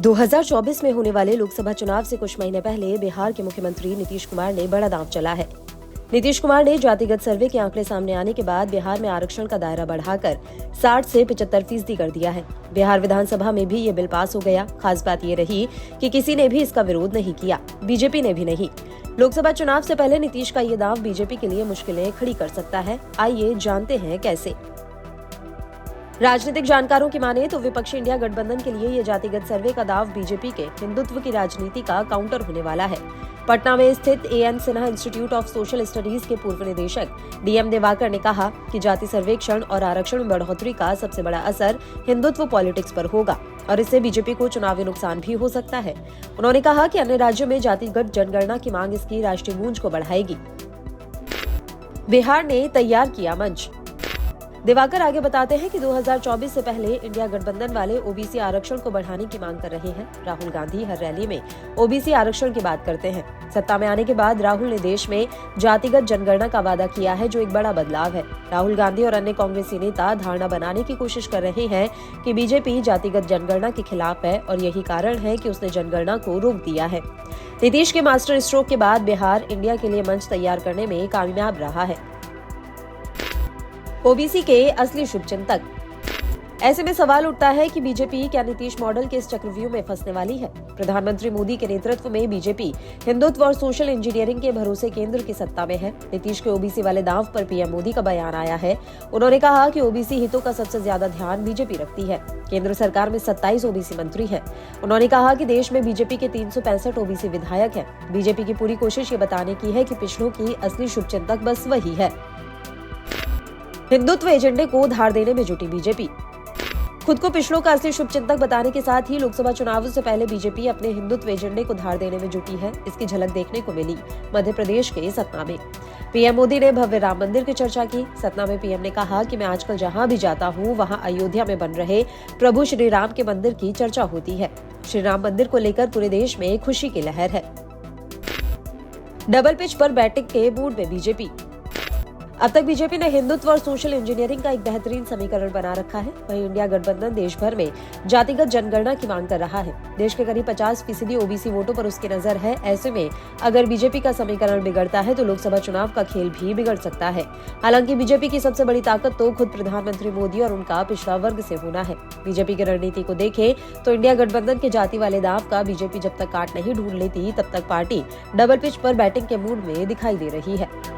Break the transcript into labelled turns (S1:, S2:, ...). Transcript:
S1: 2024 में होने वाले लोकसभा चुनाव से कुछ महीने पहले बिहार के मुख्यमंत्री नीतीश कुमार ने बड़ा दांव चला है। नीतीश कुमार ने जातिगत सर्वे के आंकड़े सामने आने के बाद बिहार में आरक्षण का दायरा बढ़ाकर 60 से 75% कर दिया है। बिहार विधानसभा में भी ये बिल पास हो गया। खास बात ये रही कि किसी ने भी इसका विरोध नहीं किया, बीजेपी ने भी नहीं। लोकसभा चुनाव से पहले नीतीश का ये दांव बीजेपी के लिए मुश्किलें खड़ी कर सकता है। आइए जानते हैं कैसे। राजनीतिक जानकारों की माने तो विपक्षी इंडिया गठबंधन के लिए ये जातिगत सर्वे का दाव बीजेपी के हिंदुत्व की राजनीति का काउंटर होने वाला है। पटना में स्थित A N Sinha Institute of Social Studies के पूर्व निदेशक डीएम दिवाकर ने कहा कि जाति सर्वेक्षण और आरक्षण में बढ़ोतरी का सबसे बड़ा असर हिंदुत्व पॉलिटिक्स पर होगा और इससे बीजेपी को चुनावी नुकसान भी हो सकता है। उन्होंने कहा कि अन्य राज्यों में जातिगत जनगणना की मांग इसकी राष्ट्रीय गूंज को बढ़ाएगी। बिहार ने तैयार किया मंच। दिवाकर आगे बताते हैं कि 2024 से पहले इंडिया गठबंधन वाले ओबीसी आरक्षण को बढ़ाने की मांग कर रहे हैं। राहुल गांधी हर रैली में ओबीसी आरक्षण की बात करते हैं। सत्ता में आने के बाद राहुल ने देश में जातिगत जनगणना का वादा किया है, जो एक बड़ा बदलाव है। राहुल गांधी और अन्य कांग्रेसी नेता धारणा बनाने की कोशिश कर रहे हैं कि बीजेपी जातिगत जनगणना के खिलाफ है और यही कारण है कि उसने जनगणना को रोक दिया है। नीतीश के मास्टर स्ट्रोक के बाद बिहार इंडिया के लिए मंच तैयार करने में कामयाब रहा है। ओबीसी के असली शुभचिंतक। ऐसे में सवाल उठता है कि बीजेपी क्या नीतीश मॉडल के इस चक्रव्यूह में फंसने वाली है। प्रधानमंत्री मोदी के नेतृत्व में बीजेपी हिंदुत्व और सोशल इंजीनियरिंग के भरोसे केंद्र की सत्ता में है। नीतीश के ओबीसी वाले दांव पर पीएम मोदी का बयान आया है। उन्होंने कहा कि ओबीसी हितों का सबसे ज्यादा ध्यान बीजेपी रखती है। केंद्र सरकार में 27 ओबीसी मंत्री हैं। उन्होंने कहा कि देश में बीजेपी के 365 ओबीसी विधायक हैं। बीजेपी की पूरी कोशिश ये बताने की है कि पिछड़ों की असली शुभचिंतक बस वही है। हिंदुत्व एजेंडे को धार देने में जुटी बीजेपी। खुद को पिछड़ों का असली शुभचिंतक बताने के साथ ही लोकसभा चुनावों से पहले बीजेपी अपने हिंदुत्व एजेंडे को धार देने में जुटी है। इसकी झलक देखने को मिली मध्य प्रदेश के सतना में। पीएम मोदी ने भव्य राम मंदिर की चर्चा की। सतना में पीएम ने कहा कि मैं आजकल जहां भी जाता हूं वहां अयोध्या में बन रहे प्रभु श्री राम के मंदिर की चर्चा होती है। श्री राम मंदिर को लेकर पूरे देश में खुशी की लहर है। डबल पिच पर बैटिंग के मूड में बीजेपी। अब तक बीजेपी ने हिंदुत्व और सोशल इंजीनियरिंग का एक बेहतरीन समीकरण बना रखा है। वहीं इंडिया गठबंधन देश भर में जातिगत जनगणना की मांग कर रहा है। देश के करीब 50% ओबीसी वोटों पर उसकी नजर है। ऐसे में अगर बीजेपी का समीकरण बिगड़ता है तो लोकसभा चुनाव का खेल भी बिगड़ सकता है। हालांकि बीजेपी की सबसे बड़ी ताकत तो खुद प्रधानमंत्री मोदी और उनका पिछड़ा वर्ग से होना है। बीजेपी की रणनीति को देखें तो इंडिया गठबंधन के जाति वाले दांव का बीजेपी जब तक काट नहीं ढूंढ लेती तब तक पार्टी डबल पिच पर बैटिंग के मूड में दिखाई दे रही है।